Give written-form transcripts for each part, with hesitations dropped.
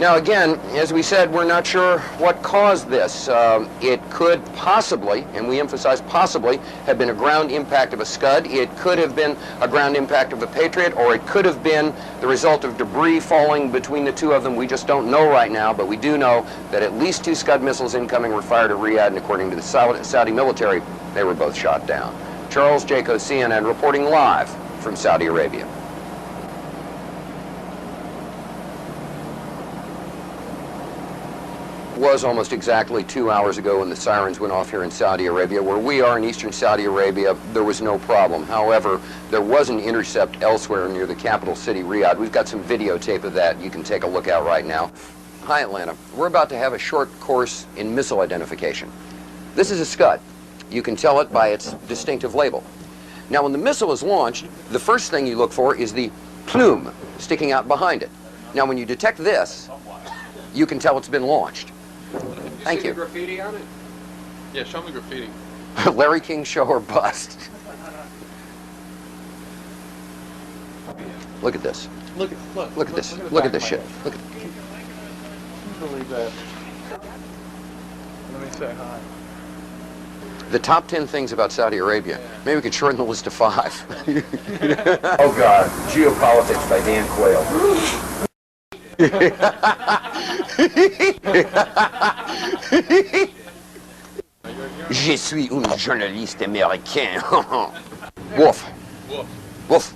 Now again, as we said, we're not sure what caused this. It could possibly, and we emphasize possibly, have been a ground impact of a Scud. It could have been a ground impact of a Patriot, or it could have been the result of debris falling between the two of them. We just don't know right now, but we do know that at least 2 Scud missiles incoming were fired at Riyadh, and according to the Saudi military, they were both shot down. Charles Jaco, CNN, reporting live from Saudi Arabia. Was almost exactly 2 hours ago when the sirens went off here in Saudi Arabia. Where we are in eastern Saudi Arabia, there was no problem. However, there was an intercept elsewhere near the capital city, Riyadh. We've got some videotape of that you can take a look at right now. Hi, Atlanta. We're about to have a short course in missile identification. This is a Scud. You can tell it by its distinctive label. Now, when the missile is launched, the first thing you look for is the plume sticking out behind it. Now, when you detect this, you can tell it's been launched. Thank you. Graffiti on it? Yeah, show me graffiti. Larry King show or bust. Look at this. Look at this. Look at this shit. Look at. Can you believe that? Let me say hi. The top 10 things about Saudi Arabia. Maybe we could shorten the list to 5. Oh God, Geopolitics by Dan Quayle. Je suis un journaliste américain. Wolf. Wolf.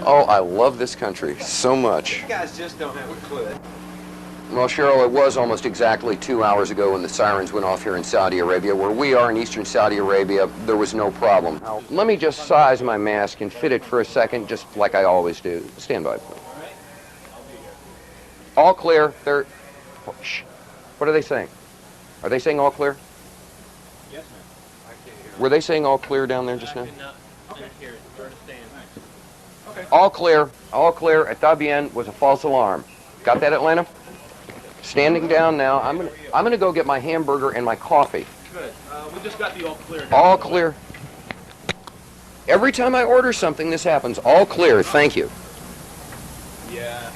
Oh, I love this country so much. You guys just don't have a clue. Well, Cheryl, it was almost exactly 2 hours ago when the sirens went off here in Saudi Arabia. Where we are in eastern Saudi Arabia, there was no problem. Now, let me just size my mask and fit it for a second, just like I always do. Stand by, please. All clear. They're... Oh, shh. What are they saying? Are they saying all clear? Yes, ma'am. I can't hear. Were they saying all clear down there just now? Okay. All clear. All clear. Está bien was a false alarm. Got that, Atlanta? Standing down now. I'm gonna go get my hamburger and my coffee. Good. We just got the all clear. All clear. Every time I order something, this happens. All clear. Thank you. Yeah.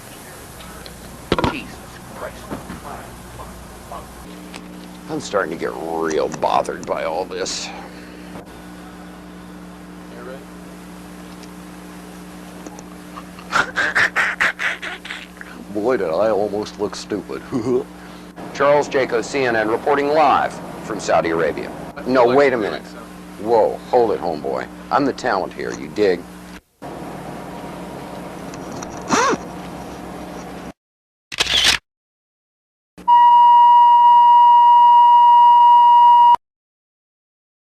Jesus Christ. I'm starting to get real bothered by all this. You ready? Boy, did I almost look stupid. Charles Jaco, CNN, reporting live from Saudi Arabia. No, wait a minute. Whoa, hold it, homeboy. I'm the talent here, you dig? A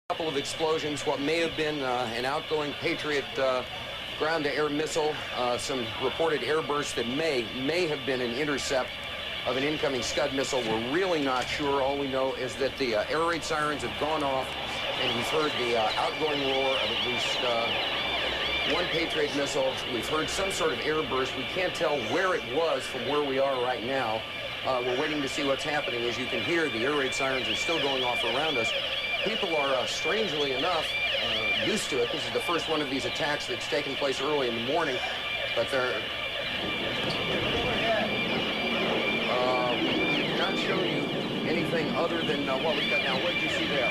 couple of explosions, what may have been an outgoing Patriot ground-to-air missile, some reported airbursts that may have been an intercept of an incoming Scud missile. We're really not sure. All we know is that the air raid sirens have gone off, and we've heard the outgoing roar of at least one Patriot missile. We've heard some sort of airburst. We can't tell where it was from where we are right now. We're waiting to see what's happening. As you can hear, the air raid sirens are still going off around us. People are, strangely enough, used to it. This is the first one of these attacks that's taken place early in the morning, but they're... not show you anything other than what we've got now. What did you see there?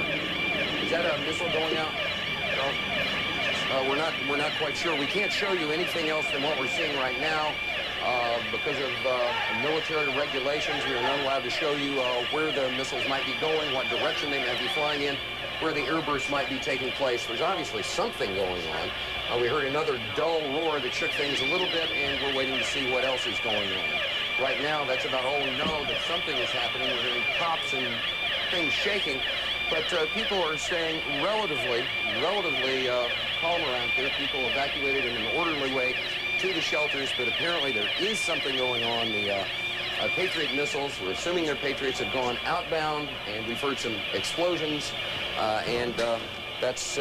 Is that a missile going out? No. We're not quite sure. We can't show you anything else than what we're seeing right now. Because of military regulations, we are not allowed to show you where the missiles might be going, what direction they might be flying in, where the airbursts might be taking place. There's obviously something going on. We heard another dull roar that shook things a little bit, and we're waiting to see what else is going on. Right now, that's about all we know, that something is happening. We're hearing pops and things shaking, but people are staying relatively calm around here. People evacuated in an orderly way to the shelters, but apparently there is something going on. The Patriot missiles, we're assuming they're Patriots, have gone outbound, and we've heard some explosions, and that's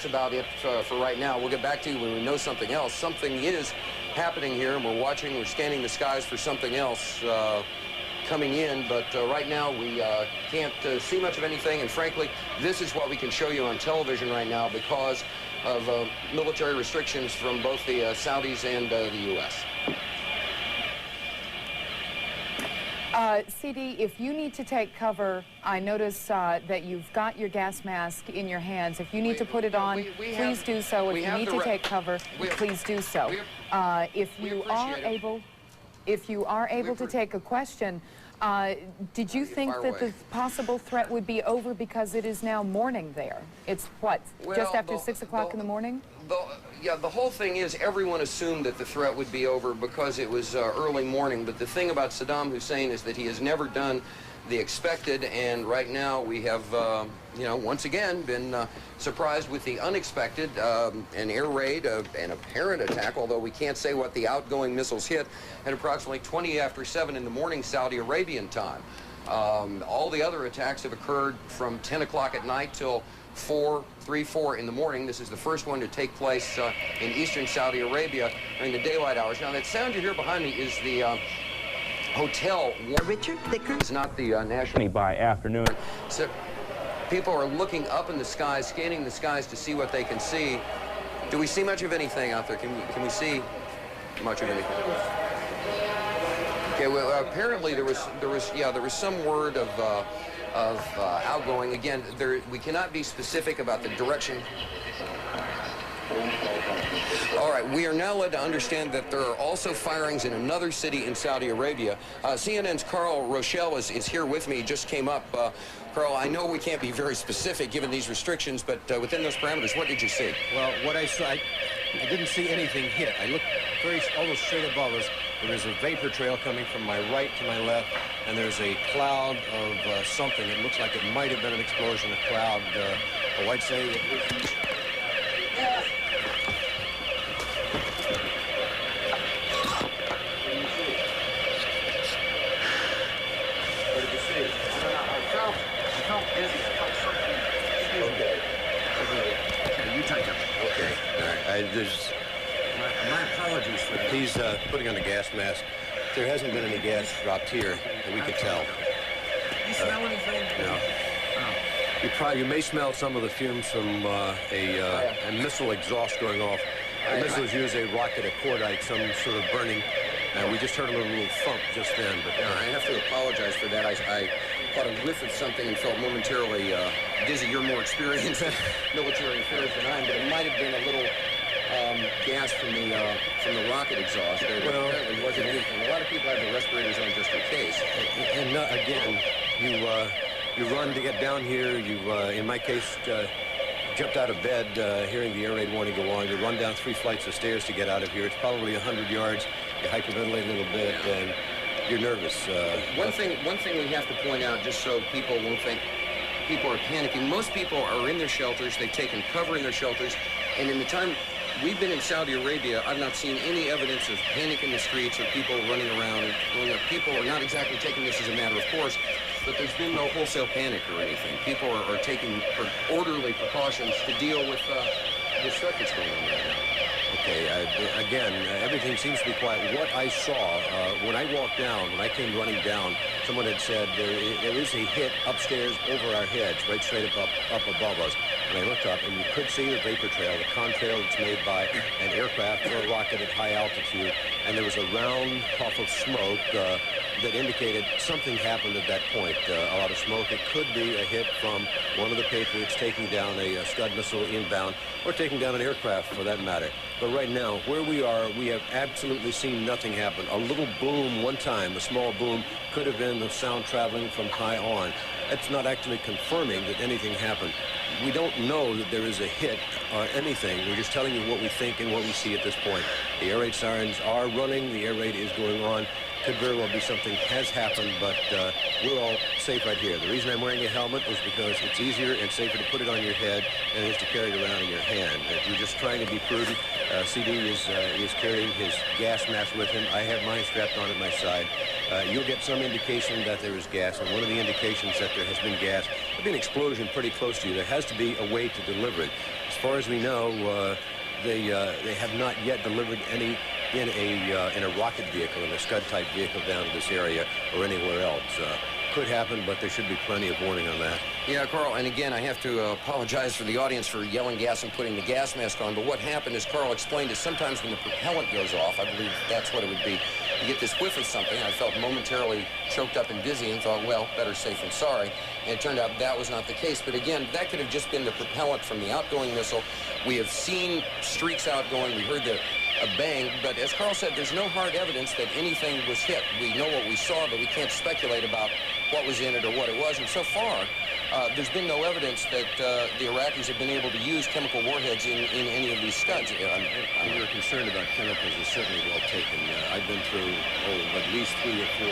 about it for right now. We'll get back to you when we know something else. Something is happening here, and we're scanning the skies for something else. coming in, but right now we can't see much of anything, and frankly, this is what we can show you on television right now because of military restrictions from both the Saudis and the U.S. CD, if you need to take cover, I notice that you've got your gas mask in your hands. If you need to put it on, please do so. If you need to take cover, please do so. If you are able to take a question, did you think that the possible threat would be over because it is now morning there? It's what, just after 6 o'clock in the morning? The whole thing is everyone assumed that the threat would be over because it was early morning, but the thing about Saddam Hussein is that he has never done the expected, and right now we have, you know, once again been surprised with the unexpected, an air raid, an apparent attack, although we can't say what the outgoing missiles hit, at approximately 20 after 7 in the morning Saudi Arabian time. All the other attacks have occurred from 10 o'clock at night till 3, 4 in the morning. This is the first one to take place in eastern Saudi Arabia during the daylight hours. Now, that sound you hear behind me is the hotel. Richard Thicker. It's not the national. By afternoon. So people are looking up in the skies, scanning the skies to see what they can see. Do we see much of anything out there? Can we see much of anything? Okay. Well, apparently there was some word of outgoing. Again, we cannot be specific about the direction. All right, we are now led to understand that there are also firings in another city in Saudi Arabia. CNN's Carl Rochelle is here with me, just came up. Carl, I know we can't be very specific given these restrictions, but within those parameters, what did you see? Well, what I saw, I didn't see anything hit. I looked almost straight above us. There is a vapor trail coming from my right to my left, and there's a cloud of something. It looks like it might have been an explosion, a cloud. I'd say it was... My apologies for that. He's putting on a gas mask. There hasn't been any gas dropped here that we could tell. You smell anything? No. Oh. You may smell some of the fumes from a missile exhaust going off. The missiles use a rocket, a cordite, some sort of burning. We just heard a little thump just then. But I have to apologize for that. I caught a whiff of something and felt momentarily dizzy. You're more experienced in military affairs than I am, but it might have been a little gas from the rocket exhaust. There apparently wasn't anything. A lot of people have the respirators on just in case. And again, you run to get down here. You, in my case, jumped out of bed hearing the air raid warning go on. You run down 3 flights of stairs to get out of here. It's probably 100 yards. You hyperventilate a little bit, and you're nervous. One thing we have to point out, just so people won't think people are panicking. Most people are in their shelters. They've taken cover in their shelters, and in the time we've been in Saudi Arabia, I've not seen any evidence of panic in the streets or people running around and going up. People are not exactly taking this as a matter of course, but there's been no wholesale panic or anything. People are taking orderly precautions to deal with the stuff that's going on right now. Okay, again, everything seems to be quiet. What I saw when I walked down, when I came running down, someone had said there is a hit upstairs over our heads, right straight up above us. And I looked up, and you could see the vapor trail, the contrail that's made by an aircraft or a rocket at high altitude. And there was a round puff of smoke that indicated something happened at that point. A lot of smoke. It could be a hit from one of the Patriots taking down a Scud missile inbound, or taking down an aircraft for that matter. But right now, where we are, we have absolutely seen nothing happen. A little boom one time, a small boom, could have been the sound traveling from high on. That's not actually confirming that anything happened. We don't know that there is a hit or anything. We're just telling you what we think and what we see at this point. The air raid sirens are running. The air raid is going on. Could very well be something has happened, but we're all safe right here. The reason I'm wearing a helmet is because it's easier and safer to put it on your head than it is to carry it around in your hand. If you're just trying to be prudent, CD is carrying his gas mask with him. I have mine strapped on at my side. You'll get some indication that there is gas, and one of the indications that there has been gas, there'll be an explosion pretty close to you. There has to be a way to deliver it. As far as we know, they have not yet delivered any in a rocket vehicle, in a Scud-type vehicle down to this area or anywhere else. Could happen, but there should be plenty of warning on that. Yeah, Carl, and again, I have to apologize for the audience for yelling gas and putting the gas mask on, but what happened, as Carl explained, is sometimes when the propellant goes off, I believe that's what it would be, you get this whiff of something. I felt momentarily choked up and dizzy and thought, well, better safe than sorry. And it turned out that was not the case. But again, that could have just been the propellant from the outgoing missile. We have seen streaks outgoing. We heard a bang, but as Carl said, there's no hard evidence that anything was hit. We know what we saw, but we can't speculate about what was in it or what it was. And so far, there's been no evidence that the Iraqis have been able to use chemical warheads in any of these Scuds. We were concerned about chemicals is certainly well taken. I've been through at least 3 or 4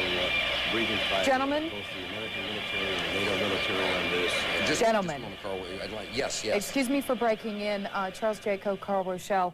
briefing files. Gentlemen? Both the American military and the NATO military on this. Gentlemen. Just a moment, Carl. Yes. Excuse me for breaking in. Charles Jaco, Carl Rochelle.